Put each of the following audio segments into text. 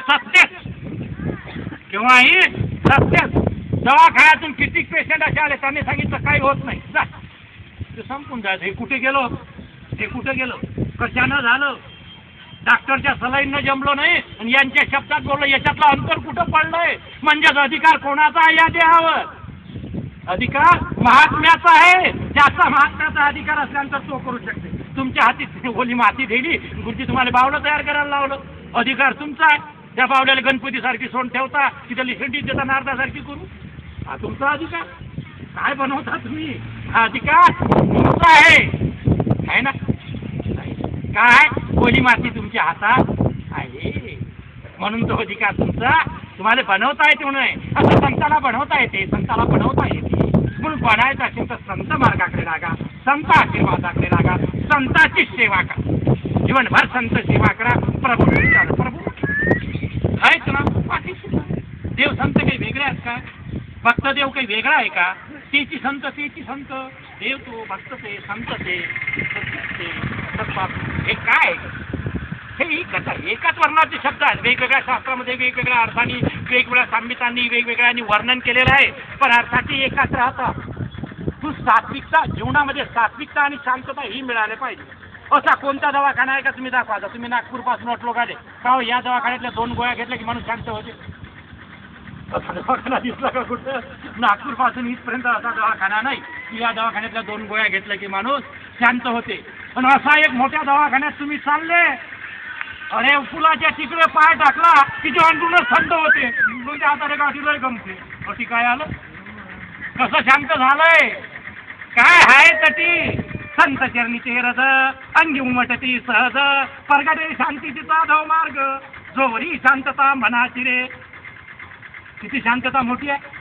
सत्यच केव्हाही सत्यच. दवाखान्यातून किती पेशंट असे आले त्यांनी सांगितलं काही होत नाही, जा ते संपून जायचं. हे कुठे गेलो, हे कुठे गेलो, कशानं झालं, डॉक्टरच्या सलाईनं जमलो नाही आणि यांच्या शब्दात बोललो. याच्यातलं अंतर कुठं पडलंय? म्हणजेच अधिकार कोणाचा आहे या देहावर? अधिकार महात्म्याचा आहे. ज्याचा महात्म्याचा अधिकार असल्यानंतर तो करू शकते. तुमच्या हाती ओली माती दिली, गुरुजी तुम्हाला बावलं तयार करायला लावलं, अधिकार तुमचा आहे. त्या बावल्याला गणपतीसारखी सोंड ठेवता, तिथं लिखंडी देता नारदासारखी करू, हा तुमचा अधिकार. काय बनवता तुम्ही? हा अधिकार तुमचा आहे ना? काय ओली माती तुमच्या हातात आहे म्हणून तो अधिकार तुमचा. तुम्हाला बनवता येते म्हणून, असं संताला बनवता येते, संताला बनवता येते म्हणून बनायचं असेल तर संत मार्गाकडे लागा, संत आशीर्वादाकडे लागा, संताची सेवा करा, जीवनभर संत सेवा करा. प्रभू प्रभू आहेच ना. बाकी देव संत काही वेगळे आहेत का? भक्त देव काही वेगळा आहे का? तेची संत तेची संत, देव तो, भक्त ते, संत ते, हे काय? हे एकाच वर्णाचे शब्द आहेत, वेगवेगळ्या शास्त्रामध्ये वेगवेगळ्या अर्थाने, वेगवेगळ्या संहितांनी, वेगवेगळ्यानी वर्णन केलेलं आहे, पण अर्थाची एकाच राहतात. तू सात्विकता, जीवनामध्ये सात्विकता आणि शांतता ही मिळाली पाहिजे. असा कोणता दवाखाना आहे का तुम्ही दाखवा? तुम्ही नागपूरपासून अटलो गाडे का हो, या दवाखान्यातल्या 2 गोळ्या घेतल्या की माणूस शांत होते? असा दवाखाना दिसला का कुठं? नागपूरपासून इथपर्यंत असा दवाखाना नाही की या दवाखान्यातल्या 2 गोळ्या घेतल्या की माणूस शांत होते. पण असा एक मोठ्या दवाखान्यात तुम्ही चालले, अरे पुलाच्या तिकडे पाय टाकला की जे अंदरूनच थंड होते, तुमच्या हाताने गाठीला गमते. अशी काय आलं? कसं शांत झालंय? काय आहे तटी? संत चरणीचे हृद अंगी उमटती सहज, परगटे शांतीची साधव मार्ग, जोवरी शांतता मनाची रे. किती शांतता मोठी आहे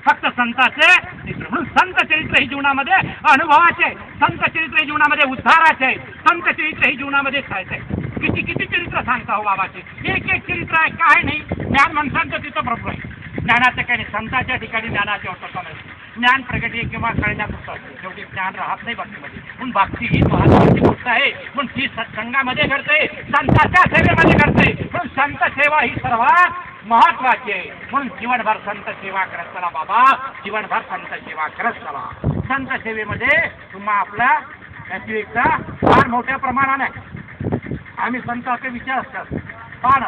फक्त संताचे. म्हणून संत चरित्र ही जीवनामध्ये अनुभवाचे, संत चरित्र ही जीवनामध्ये उद्धाराचे, संत चरित्र ही जीवनामध्ये खायचे. किती किती चरित्र सांगता हो बाबाचे, एक एक चरित्र आहे. काय नाही, ज्ञान माणसांचं तिथं बरोबर आहे. ज्ञानाचं काही नाही, संताच्या ठिकाणी ज्ञानाची अवस्था नाही. ज्ञान प्रगती किंवा कळण्यात असतं, शेवटी ज्ञान राहत नाही भक्तीमध्ये. म्हणून भक्ती ही महत्वाची गोष्ट आहे. म्हणून ती सत्संगामध्ये घडते, संतांच्या सेवेमध्ये घडते. म्हणून संत सेवा ही सर्वात महत्वाची आहे. म्हणून जीवनभर संत सेवा करत चला बाबा, जीवनभर संत सेवा करत चला. संत सेवेमध्ये तुम्हा आपला व्यतिरिक्त फार मोठ्या प्रमाणाने आम्ही संतांचे विचार असतात. पहा ना,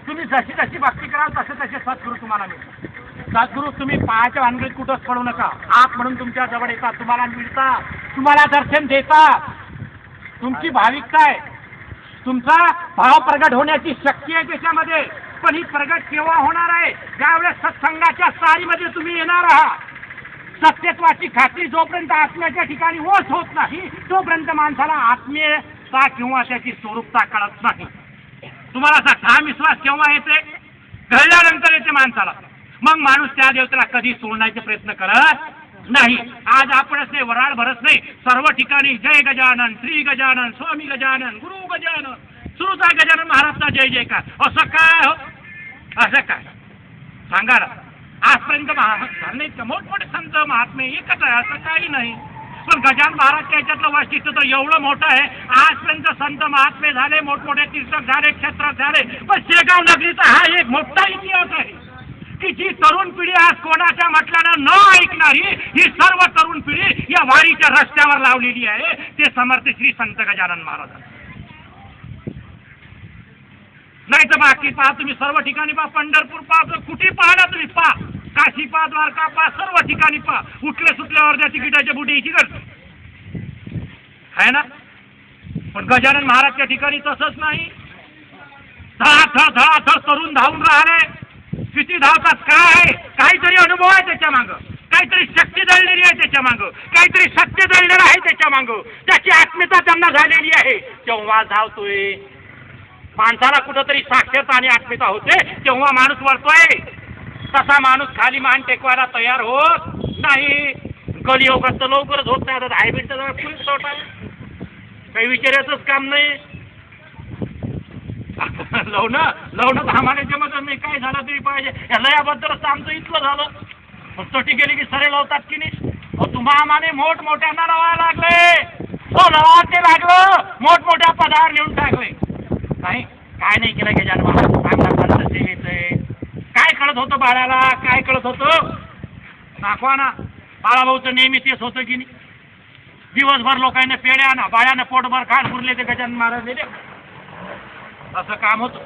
तुम्ही जशी जशी भक्ती कराल तसे तसे सद्गुरू तुम्हाला मिळतात. सद्गुरू तुम्ही पायाच्या भानगडीत कुठंच पडू नका, आप म्हणून तुमच्या जवळ येतात, तुम्हाला मिळतात, तुम्हाला दर्शन देतात. तुमची भाविकता आहे, तुमचा भाव प्रगट होण्याची शक्ती आहे त्याच्यामध्ये. पण ही प्रगट केव्हा होणार आहे? ज्यावेळेस सत्संगाच्या सारीमध्ये तुम्ही येणार आहात. सत्यत्वाची खात्री जोपर्यंत आत्म्याच्या ठिकाणी ओस होत नाही तोपर्यंत माणसाला आत्मीयता किंवा त्याची स्वरूपता कळत नाही. तुम्हाला असा ठाम विश्वास केव्हा येते? घडल्यानंतर येते माणसाला. मग माणूस त्या देवतेला कधी सोडण्याचे प्रयत्न करत नाही. आज आपणच नाही, वराड भरत नाही, सर्व ठिकाणी जय गजानन, श्री गजानन, स्वामी गजानन, गुरु गजानन, सुरुचा गजानन महाराजचा जय जयकार. असं काय हो? असं काय सांगा ना? आजपर्यंत झालं नाहीत का मोठमोठे संत महात्मे? एकच आहे, असं काही नाही. पण गजानन महाराजच्या याच्यातलं वैशिष्ट्य तर एवढं मोठं आहे. आजपर्यंत संत महात्मे झाले, मोठमोठे तीर्थक झाले, क्षेत्र झाले, पण शेगाव नगरीचा हा एक मोठा इतिहास आहे की जी तरुण पिढी आज कोणाच्या म्हटल्यानं न ऐकणारी, ही सर्व तरुण पिढी या वारीच्या रस्त्यावर लावलेली आहे. ते समर्थ श्री संत गजानन महाराज. नाही तर बाकी पहा, तुम्ही सर्व ठिकाणी पहा, पंढरपूर पहा, कुठे पाहला तुम्ही पहा, काशी पहा, द्वारका पहा, सर्व ठिकाणी पहा, उठले सुटल्या अर्ध्या तिकिटाच्या बुटीची गर्दी आहे ना. पण गजानन महाराजच्या ठिकाणी तसंच नाही. धडाधड तरुण धावून राहिले. किती धावतात? काय आहे? काहीतरी अनुभव आहे त्याच्या मागं, काहीतरी शक्ती दळलेली आहे त्याच्या मागं, काहीतरी सत्य दळलेलं आहे त्याच्या मागं, त्याची आत्मीयता त्यांना झालेली आहे. तेव्हा धावतोय. माणसाला कुठंतरी साक्षरता आणि आत्मीयता होते तेव्हा माणूस वळतोय. तसा माणूस खाली मान टेकवायला तयार होत नाही. कलियुगात तर लवकरच होत नाही. आता 10 मिनिटं जवळ फुल शॉर्ट आहे, काही विचारायचंच काम नाही. लवणं आम्हाला जमत नाही. काय झालं तरी पाहिजे. या लयाबद्दलच आमचं इतकं झालं. तटी गेली की सरे लावतात की नाही? तुम्हा आम्हाने मोठमोठ्यांना लावायला लागले. लावायला लागलं, मोठमोठ्या पदावर नेऊन टाकले. नाही काय नाही केलं गजानन महाराज, चांगला संत सेवेतय. काय कळत होतं बाळाला, काय कळत होतं? दाखवा ना. बाळाभाऊचं नेहमी तेच होतं की नाही, दिवसभर लोकांना पेड्या ना बाळ्यानं पोटभर खाण पुरले ते गजानन महाराज दिले, असं काम होतं.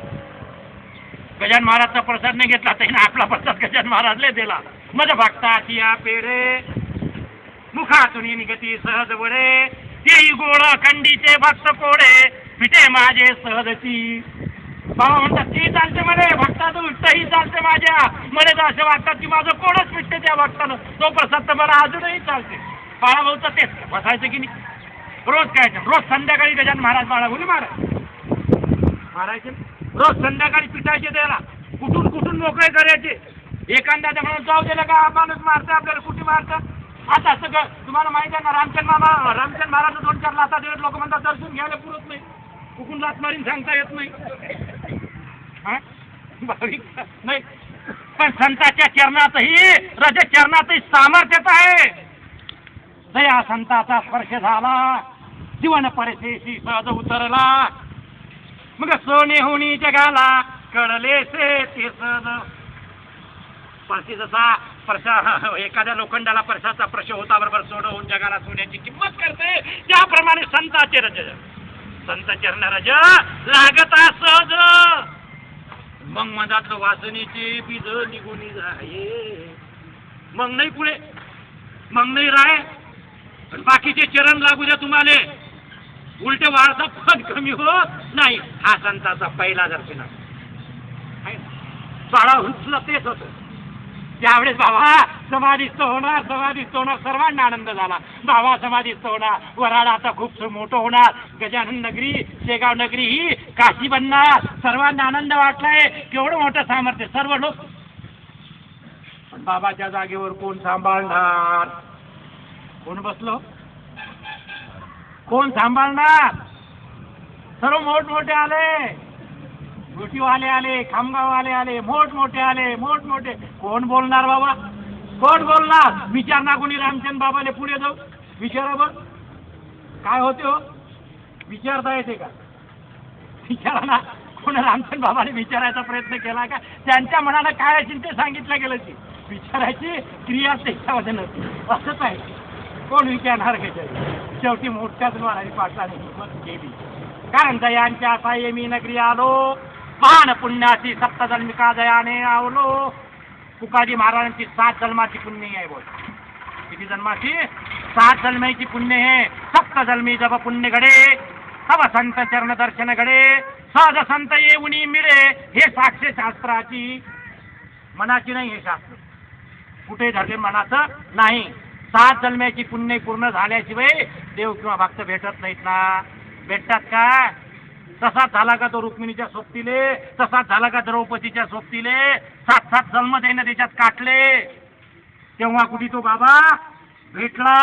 गजानन महाराजचा प्रसाद नाही घेतला त्याने आपला प्रसाद गजानन महाराजले दिला. माझ्या भक्ताची या पेढे मुखातून निघती सहज वडे, तेही गोड खंडीचे भक्त कोडे, पिठे माझे सहजची. बाबा म्हणतात ती चालते म्हणे, भक्तातून उठतही चालते माझ्या म्हणे. तर असे वाटतात की माझं कोणच पिटते त्या भक्तानं, तो प्रसाद तर मला अजूनही चालते. बाळाभाऊचं तेच बसायचं की नाही, रोज काय रोज संध्याकाळी गजानन महाराज बाळाभाऊली मारायचे, रोज संध्याकाळी पिठायचे त्याला, कुठून कुठून मोकळे करायचे. एखाद्या म्हणून जाऊ दिलं का माणूस मारतं आपल्याला, कुठे मारतं. आता सगळं तुम्हाला माहिती आहे ना, रामचंद्र महाराज 2-4 लाथा दिवस लोक म्हणतात दर्शन घ्यायला पुरत नाही, कुठून लाथ मारीन सांगता येत नाही. नाही पण संतांच्या चरणातही चरणातही सामर्थ्यच आहे. दया संताचा स्पर्श झाला, जीवन परिस्थिती सहज उतरला. मग सोने होणी जगाला कळले से ते सहज. स्पर्शी जसा परशा एखाद्या लोखंडाला परशाचा स्पर्श होता बरोबर सोडवून जगाला सोन्याची किंमत करते, त्याप्रमाणे संताचे रज, संत चरण रज लागता सहज. मग मधातलं वासनेचे बीज निघून जाये, मग नाही पुढे, मग नाही राय. बाकीचे चरण लागू द्या तुम्हाला, उलटे वाढता पण कमी होत नाही. हा संताचा पहिला दर्शन आहे. बाळा हुसलं तेच होतं त्यावेळेस. बाबा समाधीस्थ होणार, समाधीस्थ होणार, सर्वांना आनंद झाला. बाबा समाधीस्थ होणार, वराड आता खूप मोठं होणार, गजानन नगरी शेगाव नगरी ही काशी बनणार, सर्वांना आनंद वाटलाय. केवढं मोठं सामर्थ्य सर्व लोक. पण बाबाच्या जागेवर कोण सांभाळणार, कोण बसलो, कोण सांभाळणार. सर्व मोठमोठे आले, गुटीवाले आले, खामगाववाले आले, मोठमोठे आले, मोठमोठे. कोण बोलणार बाबा, कोण बोलणार. विचार ना कोणी रामचंद्र बाबाले पुढे जाऊ विचारा बघ काय होते हो, विचारता येते का? विचारा ना. कोण रामचंद्र बाबाने विचारायचा प्रयत्न केला का? त्यांच्या मनाला काय असेल ते सांगितलं गेलं की विचारायची क्रिया त्याच्यामध्ये नसते. असंच आहे, कोण विचारणार घ्यायचं. शेवटी मोठ्याच लोणारी पाटलाने हिंमत केली, कारण दयांच्या साये मी नगरी आलो, महान पुण्याची 7 जन्मिका दयाने आवलो. तुकाजी महाराजांची 7 जन्माची पुण्य आहे. बोल किती जन्माची? 7 जन्माची पुण्य आहे. 7 जन्मी जब पुण्य घडे, तब संत चरण दर्शन घडे, सहज संत येऊनी मिळे. हे साक्ष शास्त्राची, मनाची नाही. हे शास्त्र कुठे झाले मनाचं नाही. 7 जन्माची पुण्य पूर्ण झाल्याशिवाय देव किंवा भक्त भेटत नाहीत ना. भेटतात का? तसाच झाला का तो रुक्मिणीच्या सोबतीले, तसाच झाला का द्रौपदीच्या सोबतीले. 7 जन्म त्याने त्याच्यात काटले, तेव्हा कुठे तो बाबा भेटला.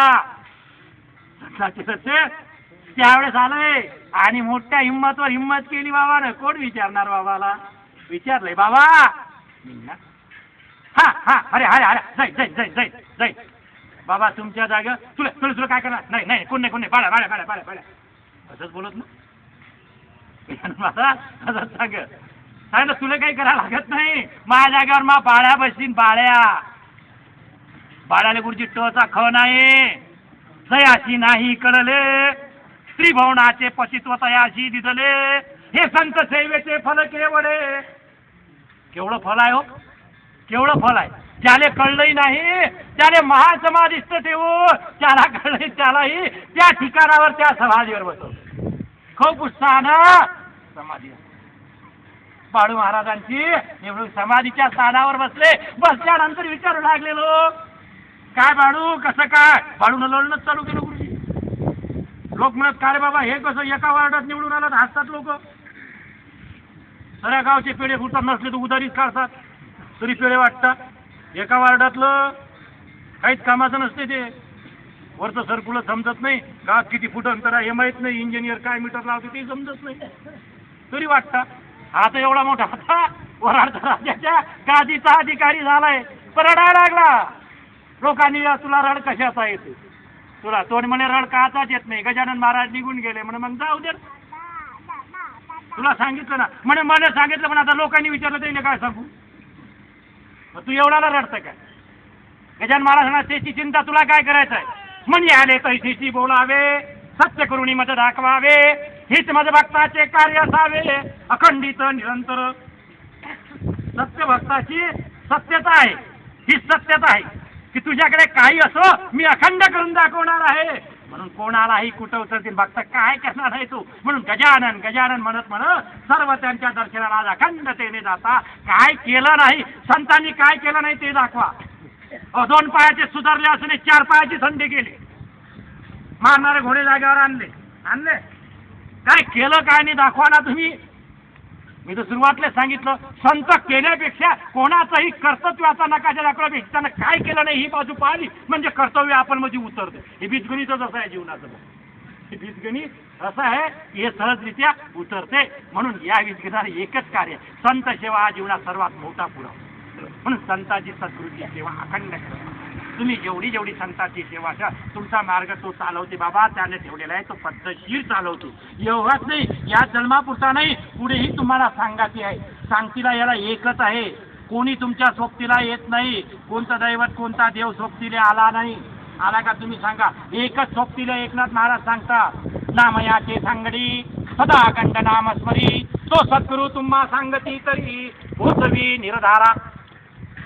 त्यावेळेस आलंय आणि मोठ्या हिंमतवर हिंमत केली बाबानं. कोण विचारणार बाबाला? विचारलंय बाबा हा हा अरे अरे अरे जाई जाई जाई जाई जाई बाबा तुमच्या जागा तुला तुला तुला काय करणार नाही. नाही कोण नाही, कोण नाही, बाळा बाळा बाळा बाळा बाळा असंच बोलत ना मला. असंच सांग तुला काही करायला लागत नाही. माझ्या जागेवर मा बाळ्या बसतील. बाळ्याला गुरुजी टचा ख नाही, जयाशी नाही कळले, त्रिभुवनाचे पतित्व तयाशी दिदले. हे संत सेवेचे फल केवढे. केवढं फल आहे हो, केवढं फल आहे. ज्याला कळलंही नाही त्याने महासमाधीस्थ ठेवू, त्याला कळलंय त्यालाही त्या ठिकाणावर त्या समाधीवर बसव. खूप उत्साहानं समाधी. बाळू महाराजांची एवढं समाधीच्या स्थानावर बसले. बसल्यानंतर विचारू लागलेलो काय बाळू कसं काय. बाळून लढणंच चालू केलं गुरुजी. लोक म्हणत काय रे बाबा हे कसं एका वार्डात निवडून आला हसतात लोक. सगळ्या गावचे पेढे फुटतात, नसले तर उधारीच काढतात तरी पेढे वाटतात. एका वार्डातलं काहीच कामाचं नसते ते. वरचं सरकुलच समजत नाही, गावात किती फूट अंतर आहे हे माहीत नाही, इंजिनियर काय मीटर लावते ते समजत नाही तरी वाटतं. आता एवढा मोठा होता वराड राजाच्या गादीचा अधिकारी झालाय, पण रडायला लागला. लोकांनी तुला रड कशाचा येते, तुला तोंड म्हणे रड काचाच येत नाही. गजानन महाराज निघून गेले म्हणे, मग जाऊ दे तुला सांगितलं ना म्हणे मला सांगितलं पण आता लोकांनी विचारलं तरी काय सांगू मग तू एवढ्याला रडतं काय गजानन महाराजांना त्याची चिंता तुला काय करायचं आहे म्हणजे आले तैसीशी बोलावे सत्य करुणी मत दाखवावे हीच मज भक्ताचे कार्य असावे अखंडित निरंतर सत्य भक्ताची सत्यता आहे ही सत्यता आहे की तुझ्याकडे काही असो मी अखंड करून दाखवणार आहे म्हणून कोणालाही कुठं उतरतील भक्त काय करणार आहे तू म्हणून गजानन गजानन म्हणत सर्व त्यांच्या दर्शनाला अखंडतेने जाता काय केलं नाही संतांनी काय केलं नाही ते दाखवा 2 पायाचे सुधारले असून 4 पायाची संधी केली मारणारे घोडे जागेवर आणले काय केलं काय नाही दाखवा ना तुम्ही मी तर सुरुवातीला सांगितलं संत केल्यापेक्षा कोणाचंही कर्तव्याचा नकाशा दाखवल्यापेक्षा त्यानं काय केलं नाही ही बाजू पाहिली म्हणजे कर्तव्य आपण मध्ये उतरते हे बीजगणितच असं आहे जीवनाचं हे बीजगणित असं आहे की हे सहजरित्या उतरते म्हणून या बीजगणिताला एकच कार्य संत सेवा हा जीवनात सर्वात मोठा पुरावा म्हणून संतांची सद्गुरूची सेवा अखंड करा तुम्ही जेवढी संतांची सेवा करा तुमचा मार्ग तो चालवते बाबा त्याने ठेवलेला आहे तो पद्धतशीर चालवतो एवढाच नाही या जन्मापुरता नाही पुढेही तुम्हाला सांगायचे आहे सांगतीला याला एकच आहे कोणी तुमच्या सोबतीला येत नाही कोणतं दैवत कोणता देव सोबतीला आला नाही आला का तुम्ही सांगा एकच सोबतीला एकनाथ महाराज सांगता नामयाचे सांगडी सदा अखंड नामस्मरी तो सद्गुरू तुम्हा सांगती तरी पोचवी निर्धारा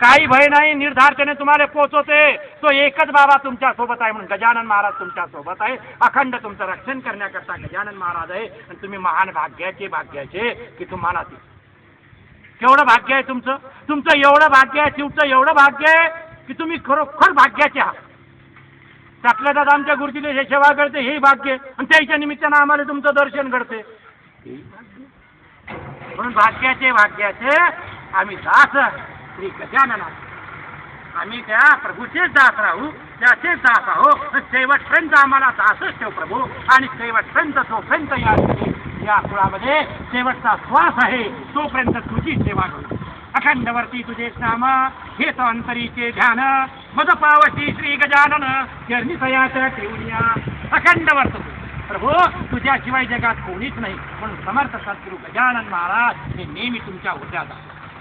काही भय नाही निर्धारतेने तुम्हाला पोचवते तो एकच बाबा तुमच्या सोबत आहे म्हणून गजानन महाराज तुमच्या सोबत आहे अखंड तुमचं रक्षण करण्याकरता गजानन महाराज आहे आणि तुम्ही महान भाग्याचे की तुम्हाला ते केवढं भाग्य आहे तुमचं एवढं भाग्य आहे शिवचं एवढं भाग्य आहे की तुम्ही खरोखर भाग्याचे आहात त्यातल्या त्यात आमच्या गुरुजीने हे सेवा करते हे भाग्य आणि त्याच्या निमित्तानं आम्हाला तुमचं दर्शन घडते म्हणून भाग्याचे आम्ही दास श्री गजानना आम्ही त्या प्रभूचेच दास राहू त्याचेच दास आहो शेवटपर्यंत आम्हाला दासच ठेव प्रभू आणि शेवटपर्यंत तोपर्यंत या कुळामध्ये शेवटचा श्वास आहे तोपर्यंत तुझी सेवा करू अखंडवर्ती तुझे नाम हे तो अंतरीचे ध्यान मद पावती श्री गजानन चरणी सयाच्या ठेवूया अखंडवर्त प्रभू तुझ्याशिवाय जगात कोणीच नाही म्हणून समर्थ सद्गुरू गजानन महाराज हे नेहमी तुमच्या हृदयात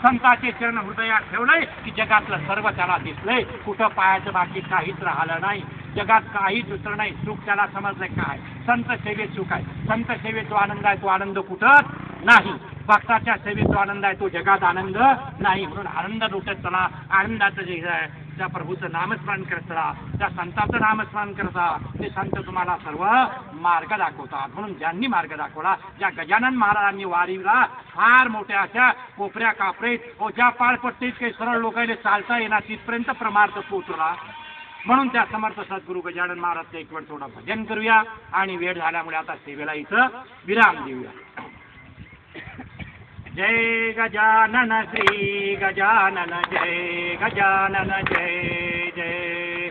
संतांचे चरण हृदयात ठेवलंय की जगातलं सर्व त्याला दिसलंय कुठं पायाचं बाकी काहीच राहिलं नाही जगात काहीच दुसरं नाही सुख त्याला समजलंय काय संत सेवेत सुख आहे संत सेवेत जो आनंद आहे तो आनंद कुठंच नाही भक्ताच्या सेवेत जो आनंद आहे तो जगात आनंद नाही म्हणून आनंद लुटत चला आनंदाचं जे आहे त्या प्रभूचं नामस्मरण करत चला त्या संतांचं नामस्मरण करता ते संत तुम्हाला सर्व मार्ग दाखवतात म्हणून ज्यांनी मार्ग दाखवला ज्या गजानन महाराजांनी वारीला फार मोठ्या अशा कोपऱ्या कापरेत ज्या पाळपट्टीत काही सरळ लोकांना चालता येणार तिथपर्यंत प्रमार्थ पोहोचला म्हणून त्या समर्थ सद्गुरू गजानन महाराजचं एक वेळ थोडं भजन करूया आणि वेळ झाल्यामुळे आता सेवेला इथं विराम देऊया जय गजानन श्री गजानन जय गजानन जय जय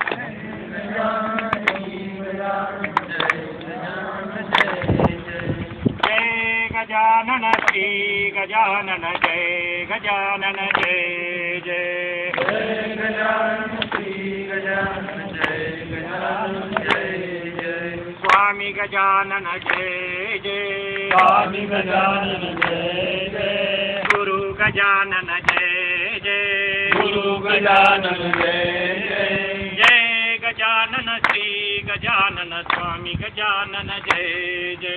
जय गजानन श्री गजानन जय गजानन जय जय स्वामी गजानन जय जय स्वामी गजानन जय जय गुरु गजानन जय जय गुरु गजानन जय जय जय गजानन श्री गजानन स्वामी गजानन जय जय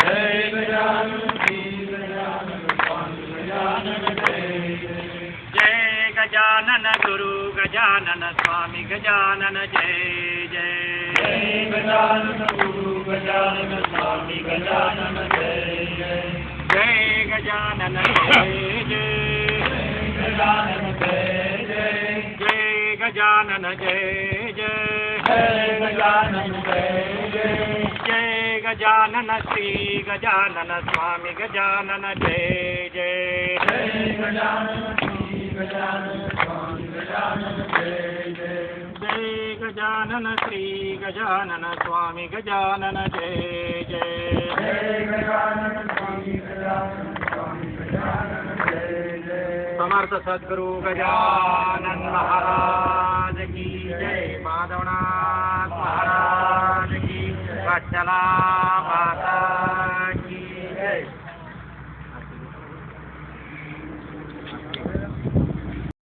जय गजानन श्री गजानन स्वामी गजानन जय जय गजानन गुरु गजानन स्वामी गजानन जय जय जय गजानन गुरु गजानन स्वामी गजानन जय जय जय गजानन जय जय गजानन जय जय जय गजानन जय जय जय गजानन जय जय जय गजानन श्री गजानन स्वामी गजानन जय जय जय गजानन श्री गजानन स्वामी गजानन जय जय जय गजानन श्री गजानन स्वामी गजानन जय जय जय गजानन स्वामी गजानन स्वामी गजानन जय जय समर्थ सद्गुरू गजानन महाराज की जय माधवनाथ महाराज की वत्सला माता